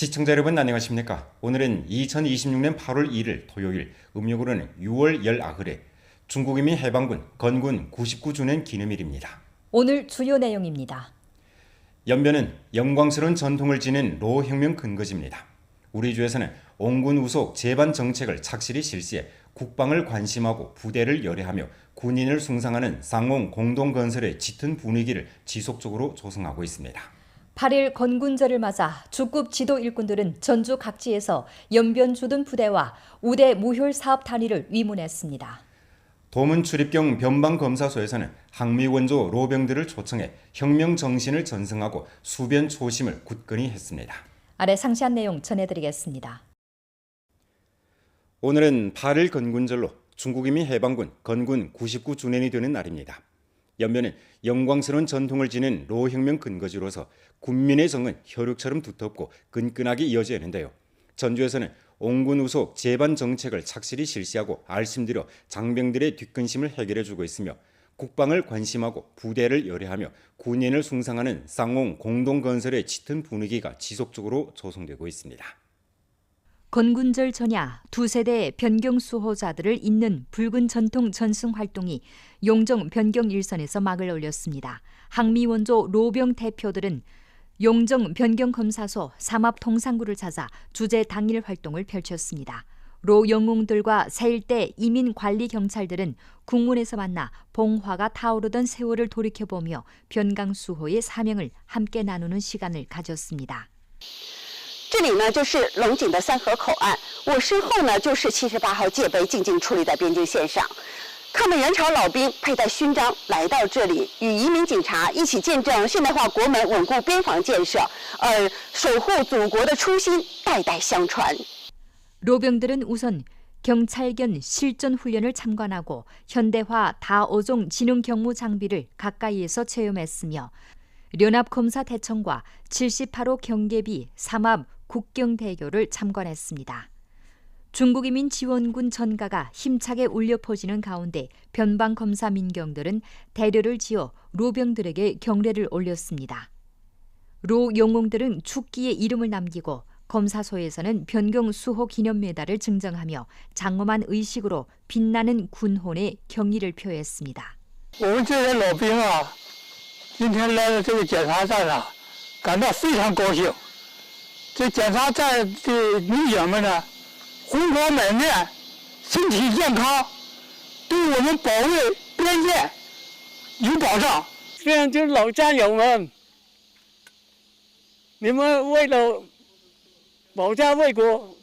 시청자 여러분 안녕하십니까? 오늘은 2026년 8월 1일 토요일, 음력으로는 6월 19일 중국인민 해방군 건군 99주년 기념일입니다. 오늘 주요 내용입니다. 연변은 영광스러운 전통을 지닌 로혁명 근거지입니다. 우리 주에서는 옹군 우속 재반 정책을 착실히 실시해 국방을 관심하고 부대를 열애하며 군인을 숭상하는 쌍옹 공동건설의 짙은 분위기를 지속적으로 조성하고 있습니다. 8일 건군절을 맞아 주급 지도 일꾼들은 전주 각지에서 연변 주둔 부대와 우대 무혈 사업 단위를 위문했습니다. 도문 출입경 변방검사소에서는 항미원조 로병들을 초청해 혁명 정신을 전승하고 수변 초심을 굳건히 했습니다. 아래 상세한 내용 전해드리겠습니다. 오늘은 8일 건군절로 중국인민 해방군 건군 99주년이 되는 날입니다. 연변은 영광스러운 전통을 지닌 로혁명 근거지로서 군민의 정은 혈육처럼 두텁고 끈끈하게 이어져 있는데요. 전주에서는 옹군 우속 재반 정책을 착실히 실시하고 알심들여 장병들의 뒷근심을 해결해주고 있으며 국방을 관심하고 부대를 열애하며 군인을 숭상하는 쌍옹 공동건설의 짙은 분위기가 지속적으로 조성되고 있습니다. 건군절 전야 두세 대의 변경 수호자들을 잇는 붉은 전통 전승 활동이 용정 변경 일선에서 막을 올렸습니다. 항미원조 로병 대표들은 용정 변경 검사소 삼합 통상구를 찾아 주제 당일 활동을 펼쳤습니다. 로 영웅들과 새1대 이민 관리 경찰들은 국문에서 만나 봉화가 타오르던 세월을 돌이켜보며 변강 수호의 사명을 함께 나누는 시간을 가졌습니다. 这里呢就是龙井的三河口岸，我身后呢就是78号界碑静静矗立在边境线上。抗美援朝老兵佩戴勋章来到这里，与移民警察一起见证现代化国门稳固边防建设，而守护祖国的初心代代相传。 로병들은 우선 경찰견 실전 훈련을 참관하고 현대화 다어종 지능 경무 장비를 가까이에서 체험했으며 연합검사 대청과 78호 경계비 삼합 국경대교를 참관했습니다. 중국인민 지원군 전가가 힘차게 울려 퍼지는 가운데 변방검사 민경들은 대려를 지어 로병들에게 경례를 올렸습니다. 로 영웅들은 축기에 이름을 남기고 검사소에서는 변경 수호 기념 메달을 증정하며 장엄한 의식으로 빛나는 군혼의 경의를 표했습니다. 我们这些老兵啊，今天来到这个检查站啊，感到非常高兴。这检查站的女警们呢，红光满面，身体健康，对我们保卫边界有保障。这样就是老战友们，你们为了保家卫国，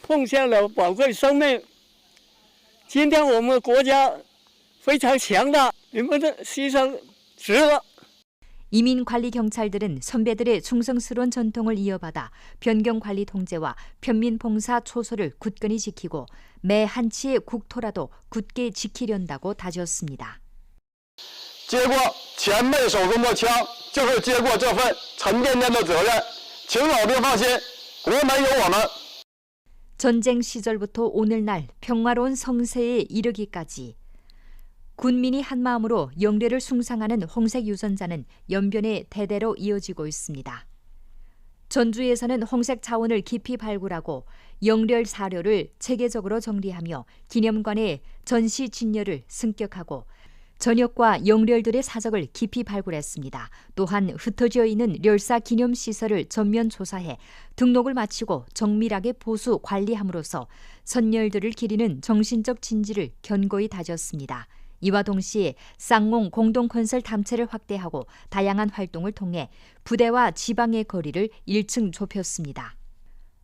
奉献了宝贵生命。今天我们国家非常强大，你们的牺牲值了。 이민 관리 경찰들은 선배들의 충성스러운 전통을 이어받아 변경 관리 통제와 편민 봉사 초소를 굳건히 지키고 매 한치의 국토라도 굳게 지키련다고 다졌습니다. 接过前辈手中的枪，就是接过这份沉甸甸的责任。请老兵放心，国门有我们。 전쟁 시절부터 오늘날 평화로운 성세에 이르기까지 군민이 한마음으로 영례를 숭상하는 홍색 유선자는 연변에 대대로 이어지고 있습니다. 전주에서는 홍색 자원을 깊이 발굴하고 영렬 사료를 체계적으로 정리하며 기념관의 전시 진열을 승격하고 전역과 영렬들의 사적을 깊이 발굴했습니다. 또한 흩어져 있는 렬사 기념시설을 전면 조사해 등록을 마치고 정밀하게 보수 관리함으로써 선열들을 기리는 정신적 진지를 견고히 다졌습니다. 이와 동시에 쌍옹 공동건설 탐체를 확대하고 다양한 활동을 통해 부대와 지방의 거리를 1층 좁혔습니다.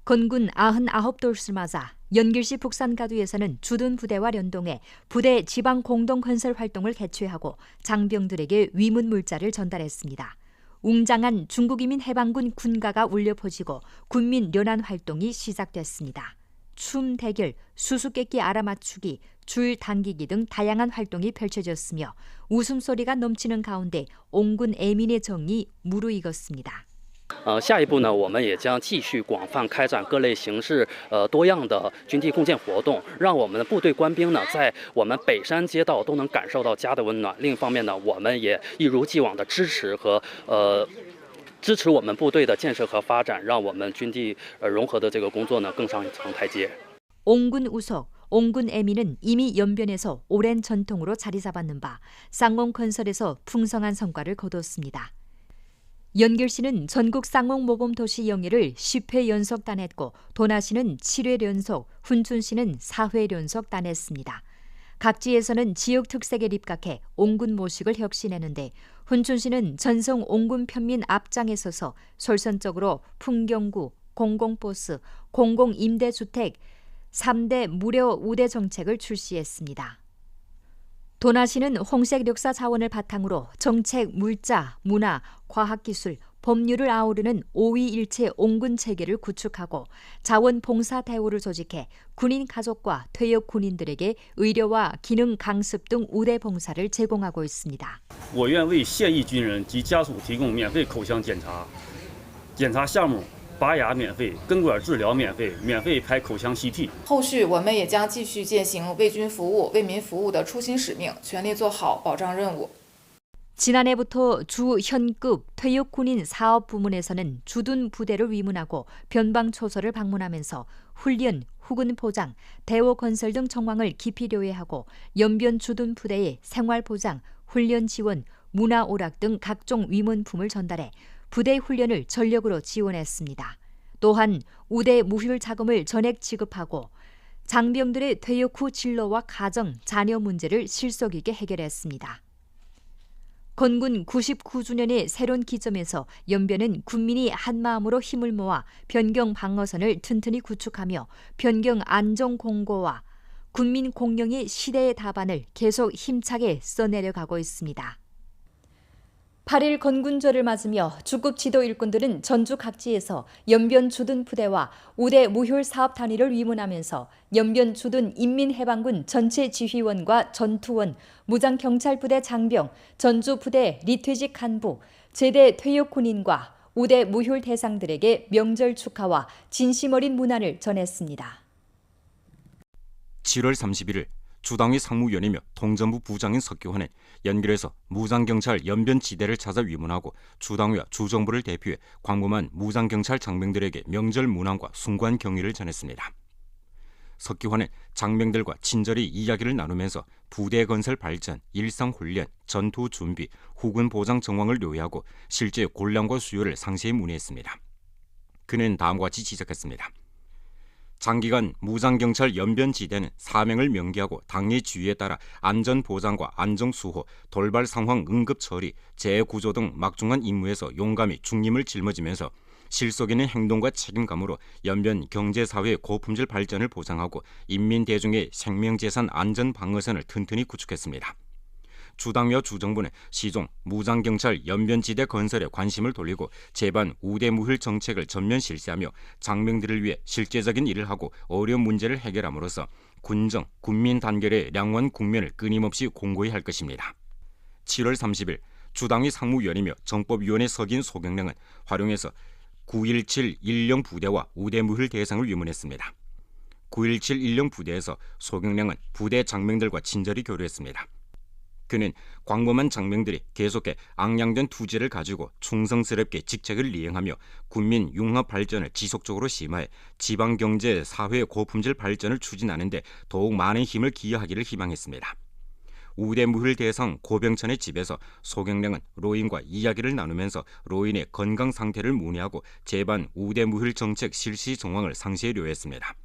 건군 99돌을 맞아 연길시 북산가두에서는 주둔 부대와 연동해 부대 지방 공동건설 활동을 개최하고 장병들에게 위문 물자를 전달했습니다. 웅장한 중국인민 해방군 군가가 울려 퍼지고 군민 연안 활동이 시작됐습니다. 춤 대결, 수수께끼 알아맞추기, 줄 당기기 등 다양한 활동이 펼쳐졌으며 웃음소리가 넘치는 가운데 옹군 애민의 정이 무르익었습니다. 下一步呢，我们也将继续广泛开展各类形式多样的军地共建活动，让我们的部队官兵呢，在我们北山街道都能感受到家的温暖。另一方面呢，我们也一如既往的支持和支持我们部队的建设和发展，让我们军地融合的这个工作呢更上一层台阶。 옹군 우석, 옹군 애미는 이미 연변에서 오랜 전통으로 자리 잡았는 바 쌍용 건설에서 풍성한 성과를 거뒀습니다. 연길 씨는 전국 쌍용 모범 도시 영예를 10회 연속 따냈고 도나 씨는 7회 연속, 훈춘 씨는 4회 연속 따냈습니다. 각지에서는 지역 특색에 입각해 옹군 모식을 혁신했는데 훈춘 씨는 전성 옹군 편민 앞장에 서서 솔선적으로 풍경구, 공공버스, 공공임대주택 3대 무료 우대 정책을 출시했습니다. 도나 씨는 홍색 역사 자원을 바탕으로 정책, 물자, 문화, 과학기술, 법률을 아우르는 5위일체 옹군 체계를 구축하고 자원 봉사 대우를 조직해 군인 가족과 퇴역 군인들에게 의료와 기능 강습 등 우대 봉사를 제공하고 있습니다. 我愿为现役军人及家属提供免费口腔检查，检查项目拔牙免费，根管治疗免费，免费拍口腔 CT。 后续我们也将继续践行为军服务、为民服务的初心使命，全力做好保障任务。 지난해부터 주 현급 퇴역 군인 사업 부문에서는 주둔 부대를 위문하고 변방 초소를 방문하면서 훈련, 후군 포장, 대호 건설 등 정황을 깊이 료해하고 연변 주둔 부대의 생활 보장, 훈련 지원, 문화 오락 등 각종 위문품을 전달해 부대 훈련을 전력으로 지원했습니다. 또한 우대 무휴 자금을 전액 지급하고 장병들의 퇴역 후 진로와 가정, 자녀 문제를 실속 있게 해결했습니다. 건군 99주년의 새로운 기점에서 연변은 군민이 한마음으로 힘을 모아 변경 방어선을 튼튼히 구축하며 변경 안정 공고와 군민 공영의 시대의 답안을 계속 힘차게 써내려가고 있습니다. 8일 건군절을 맞으며 주급 지도 일꾼들은 전주 각지에서 연변 주둔 부대와 우대 무효 사업 단위를 위문하면서 연변 주둔 인민해방군 전체 지휘원과 전투원, 무장경찰부대 장병, 전주부대 리퇴직 간부, 제대 퇴역 군인과 우대 무효 대상들에게 명절 축하와 진심 어린 문안을 전했습니다. 7월 31일 주당위 상무위원이며 통전부 부장인 석기환은 연길에서 무장경찰 연변지대를 찾아 위문하고 주당위와 주정부를 대표해 광범한 무장경찰 장병들에게 명절 문안과 숭고한 경의를 전했습니다. 석기환은 장병들과 친절히 이야기를 나누면서 부대 건설 발전, 일상 훈련, 전투 준비, 후군 보장 정황을 요약하고 실제 권량과 수요를 상세히 문의했습니다. 그는 다음과 같이 지적했습니다. 장기간 무장경찰 연변지대는 사명을 명기하고 당의 지휘에 따라 안전보장과 안정수호, 돌발 상황 응급처리, 재구조 등 막중한 임무에서 용감히 중림을 짊어지면서 실속 있는 행동과 책임감으로 연변 경제사회의 고품질 발전을 보장하고 인민대중의 생명재산 안전방어선을 튼튼히 구축했습니다. 주당위와 주정부는 시종 무장경찰 연변지대 건설에 관심을 돌리고 제반 우대무휴 정책을 전면 실시하며 장병들을 위해 실제적인 일을 하고 어려운 문제를 해결함으로써 군정, 군민 단결의 량원 국면을 끊임없이 공고히 할 것입니다. 7월 30일 주당위 상무위원이며 정법위원회 석인 소경량은 화룡에서 917 일령 부대와 우대무휴 대상을 위문했습니다. 917 일령 부대에서 소경량은 부대 장병들과 친절히 교류했습니다. 그는 광범한 장병들이 계속해 앙양된 투지를 가지고 충성스럽게 직책을 이행하며 군민 융합 발전을 지속적으로 심화해 지방경제 사회 고품질 발전을 추진하는데 더욱 많은 힘을 기여하기를 희망했습니다. 우대무휴 대상 고병천의 집에서 소경량은 로인과 이야기를 나누면서 로인의 건강 상태를 문의하고 제반 우대무휴 정책 실시 정황을 상세히 료했습니다.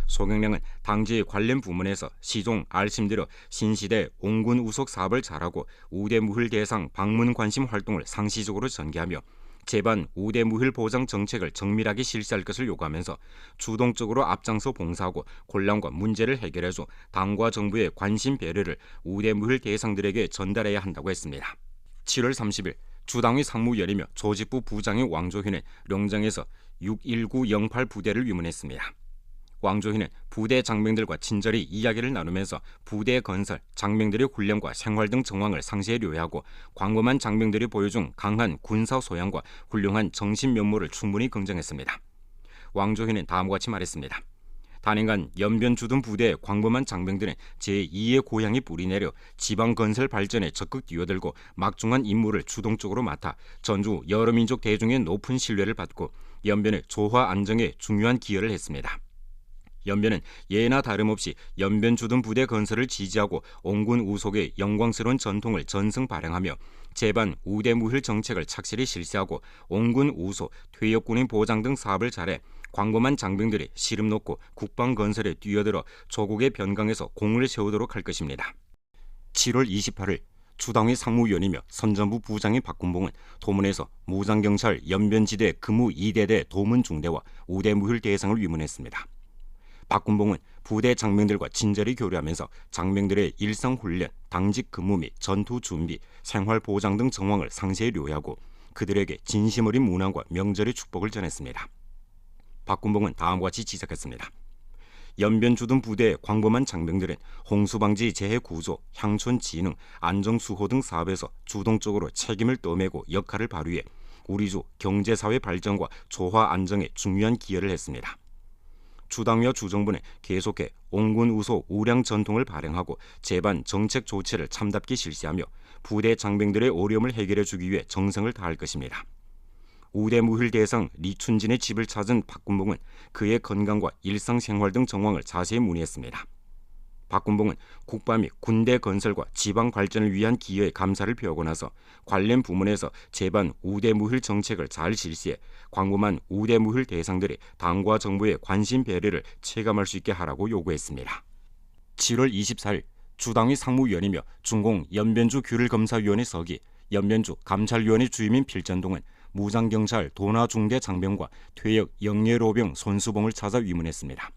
소경량은 당지 관련 부문에서 시종 알심대로 신시대 옹군 우석 사업을 잘하고 우대무휴 대상 방문 관심 활동을 상시적으로 전개하며 제반 우대무휴 보장 정책을 정밀하게 실시할 것을 요구하면서 주동적으로 앞장서 봉사하고 곤란과 문제를 해결해줘 당과 정부의 관심 배려를 우대무휴 대상들에게 전달해야 한다고 했습니다. 7월 30일 주당위 상무위원이며 조직부 부장인 왕조희는 룡정에서 61908 부대를 위문했습니다. 왕조희는 부대 장병들과 친절히 이야기를 나누면서 부대 건설, 장병들의 훈련과 생활 등 정황을 상세히 료해하고 광범한 장병들이 보여준 강한 군사 소양과 훌륭한 정신 면모를 충분히 긍정했습니다. 왕조희는 다음과 같이 말했습니다. 단행간 연변 주둔 부대 광범한 장병들은 제2의 고향에 뿌리 내려 지방 건설 발전에 적극 뛰어들고 막중한 임무를 주동적으로 맡아 전주 여러 민족 대중의 높은 신뢰를 받고 연변의 조화 안정에 중요한 기여를 했습니다. 연변은 예나 다름없이 연변 주둔 부대 건설을 지지하고 온군 우속의 영광스러운 전통을 전승 발행하며 제반 우대무힐 정책을 착실히 실시하고 온군 우소, 퇴역군인 보장 등 사업을 잘해 광범한 장병들이 씨름 놓고 국방 건설에 뛰어들어 조국의 변강에서 공을 세우도록 할 것입니다. 7월 28일 주당의 상무위원이며 선전부 부장인 박군봉은 도문에서 무장경찰 연변지대 근무 2대대 도문중대와 우대무힐 대상을 위문했습니다. 박군봉은 부대 장병들과 친절히 교류하면서 장병들의 일상훈련, 당직 근무 및 전투 준비, 생활 보장 등 정황을 상세히 료해하고 그들에게 진심 어린 문안과 명절의 축복을 전했습니다. 박군봉은 다음과 같이 지적했습니다. 연변 주둔 부대의 광범한 장병들은 홍수방지 재해구조, 향촌 진흥, 안정수호 등 사업에서 주동적으로 책임을 떠매고 역할을 발휘해 우리주 경제사회 발전과 조화 안정에 중요한 기여를 했습니다. 주당위와 주정부는 계속해 온군 우소 우량 전통을 발행하고 제반 정책 조치를 참답게 실시하며 부대 장병들의 어려움을 해결해 주기 위해 정성을 다할 것입니다. 우대무힐 대상 리춘진의 집을 찾은 박군봉은 그의 건강과 일상생활 등 정황을 자세히 문의했습니다. 박군봉은 국방 및 군대 건설과 지방 발전을 위한 기여에 감사를 표하고 나서 관련 부문에서 제반 우대무힐 정책을 잘 실시해 광범한 우대무힐 대상들이 당과 정부의 관심 배려를 체감할 수 있게 하라고 요구했습니다. 7월 24일 주당위 상무위원이며 중공 연변주 규율검사위원회 서기, 연변주 감찰위원회 주임인 필전동은 무장경찰 도나중대 장병과 퇴역 영예로병 손수봉을 찾아 위문했습니다.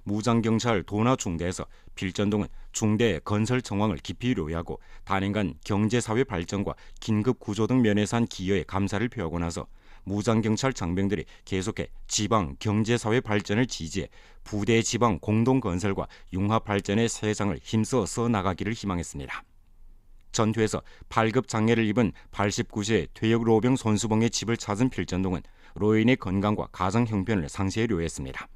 무장경찰 도나중대에서 필전동은 중대 건설 정황을 깊이 료해하고 단행간 경제사회 발전과 긴급구조 등 면에서 한 기여에 감사를 표하고 나서 무장경찰 장병들이 계속해 지방 경제사회 발전을 지지해 부대 지방 공동건설과 융합 발전의 세상을 힘써 써나가기를 희망했습니다. 전투에서 발급 장애를 입은 89세 퇴역 로병 손수봉의 집을 찾은 필전동은 로인의 건강과 가정 형편을 상세히 료했습니다.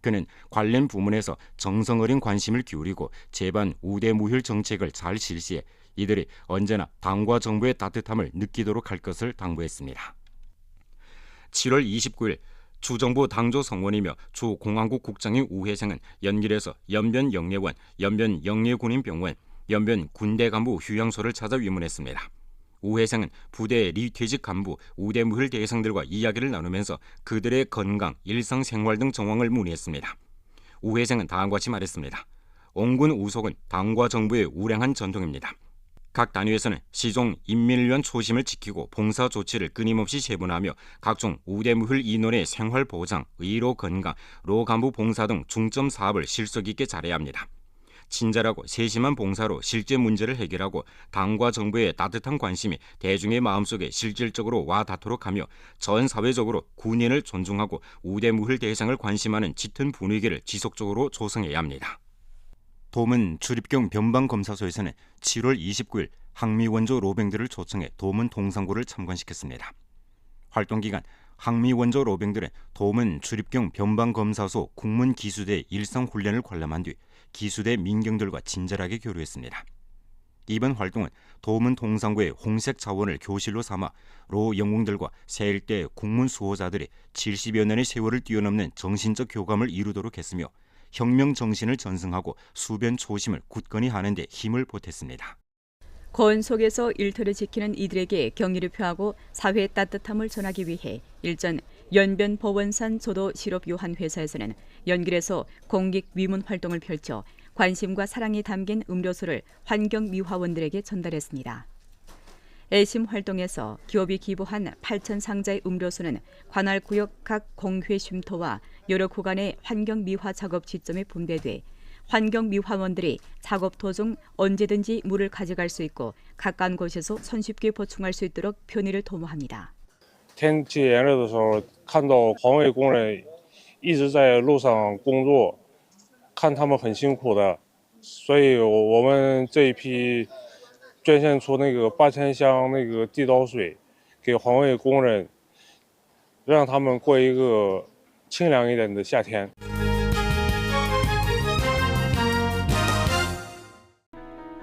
그는 관련 부문에서 정성 어린 관심을 기울이고 제반 우대무힐 정책을 잘 실시해 이들이 언제나 당과 정부의 따뜻함을 느끼도록 할 것을 당부했습니다. 7월 29일 주정부 당조 성원이며 주공안국 국장인 우회생은 연길에서 연변 영예원, 연변 영예군인병원, 연변 군대 간부 휴양소를 찾아 위문했습니다. 우회생은 부대 리퇴직 간부 우대무힐 대상들과 이야기를 나누면서 그들의 건강, 일상생활 등 정황을 문의했습니다. 우회생은 다음과 같이 말했습니다. 온군 우속은 당과 정부의 우량한 전통입니다. 각 단위에서는 시종 인민을 위한 초심을 지키고 봉사 조치를 끊임없이 세분화하며 각종 우대무힐 인원의 생활 보장, 의료 건강, 로 간부 봉사 등 중점 사업을 실속 있게 잘해야 합니다. 친절하고 세심한 봉사로 실제 문제를 해결하고 당과 정부의 따뜻한 관심이 대중의 마음속에 실질적으로 와 닿도록 하며 전 사회적으로 군인을 존중하고 우대무힐 대상을 관심하는 짙은 분위기를 지속적으로 조성해야 합니다. 도문 출입경 변방검사소에서는 7월 29일 항미원조 로병들을 초청해 도문 동상구를 참관시켰습니다. 활동기간 항미원조 로병들은 도문 출입경 변방검사소 국문기수대 일상훈련을 관람한 뒤 기수대 민경들과 친절하게 교류했습니다. 이번 활동은 도문 동상구의 홍색 자원을 교실로 삼아 로 영웅들과 세일대 국문 수호자들이 70여 년의 세월을 뛰어넘는 정신적 교감을 이루도록 했으며 혁명 정신을 전승하고 수변 초심을 굳건히 하는 데 힘을 보탰습니다. 거은 속에서 일터를 지키는 이들에게 경의를 표하고 사회의 따뜻함을 전하기 위해 일전 연변 보원산 조도 실업 요한 회사에서는 연길에서 공익 위문 활동을 펼쳐 관심과 사랑이 담긴 음료수를 환경 미화원들에게 전달했습니다. 애심 활동에서 기업이 기부한 8천 상자의 음료수는 관할 구역 각 공회 쉼터와 여러 구간의 환경 미화 작업 지점에 분배돼 환경 미화원들이 작업 도중 언제든지 물을 가져갈 수 있고 가까운 곳에서 손쉽게 보충할 수 있도록 편의를 도모합니다. 天气炎热的时候，看到环卫工人一直在路上工作，看他们很辛苦的，所以我们这一批捐献出那个8000箱那个地刀水，给环卫工人，让他们过一个清凉一点的夏天。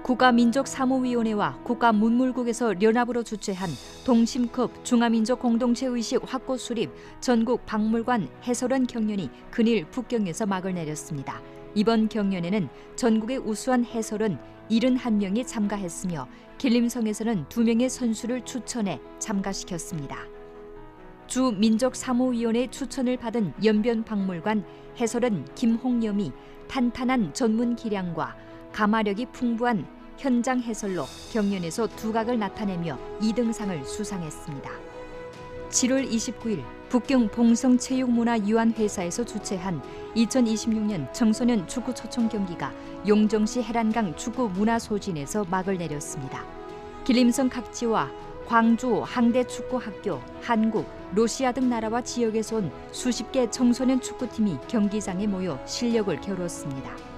국가민족사무위원회와 국가문물국에서 연합으로 주최한 동심급 중화민족 공동체의식 확고 수립 전국 박물관 해설원 경연이 근일 북경에서 막을 내렸습니다. 이번 경연에는 전국의 우수한 해설원 71명이 참가했으며 길림성에서는 2명의 선수를 추천해 참가시켰습니다. 주 민족사무위원회 추천을 받은 연변박물관 해설원 김홍염이 탄탄한 전문 기량과 가마력이 풍부한 현장 해설로 경연에서 두각을 나타내며 2등상을 수상했습니다. 7월 29일 북경 봉성체육문화유한회사에서 주최한 2026년 청소년 축구 초청 경기가 용정시 해란강 축구문화소진에서 막을 내렸습니다. 길림성 각지와 광주 항대축구학교, 한국, 러시아 등 나라와 지역에서 온 수십 개 청소년 축구팀이 경기장에 모여 실력을 겨뤘습니다.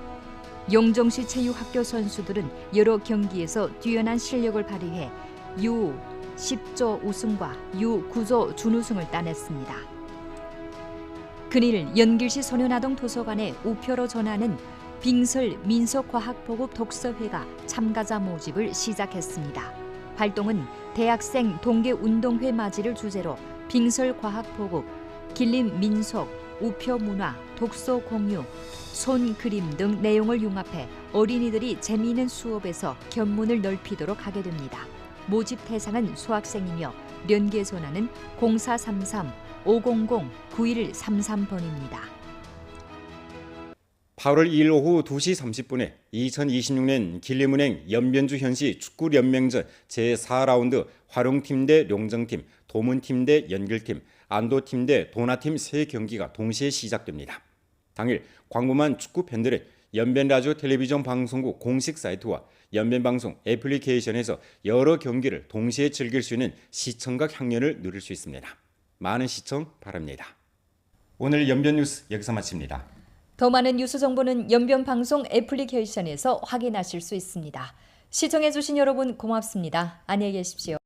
용정시 체육학교 선수들은 여러 경기에서 뛰어난 실력을 발휘해 U10조 우승과 U9조 준우승을 따냈습니다. 근일 연길시 소년아동 도서관에 우표로 전하는 빙설 민속과학보급 독서회가 참가자 모집을 시작했습니다. 활동은 대학생 동계운동회 맞이를 주제로 빙설과학보급, 길림 민속, 우표문화, 독서 공유, 손 그림 등 내용을 융합해 어린이들이 재미있는 수업에서 견문을 넓히도록 하게 됩니다. 모집 대상은 수학생이며 연계 전화는 0433-500-9133번입니다. 8월 2일 오후 2시 30분에 2026년 길림은행 연변주현시 축구연맹전 제4라운드 화룡팀 대 용정팀, 도문팀 대 연길팀, 안도팀 대 도나팀 3경기가 동시에 시작됩니다. 당일 광범한 축구 팬들은 연변라디오 텔레비전 방송국 공식 사이트와 연변방송 애플리케이션에서 여러 경기를 동시에 즐길 수 있는 시청각 향연을 누릴 수 있습니다. 많은 시청 바랍니다. 오늘 연변 뉴스 여기서 마칩니다. 더 많은 뉴스 정보는 연변방송 애플리케이션에서 확인하실 수 있습니다. 시청해주신 여러분 고맙습니다. 안녕히 계십시오.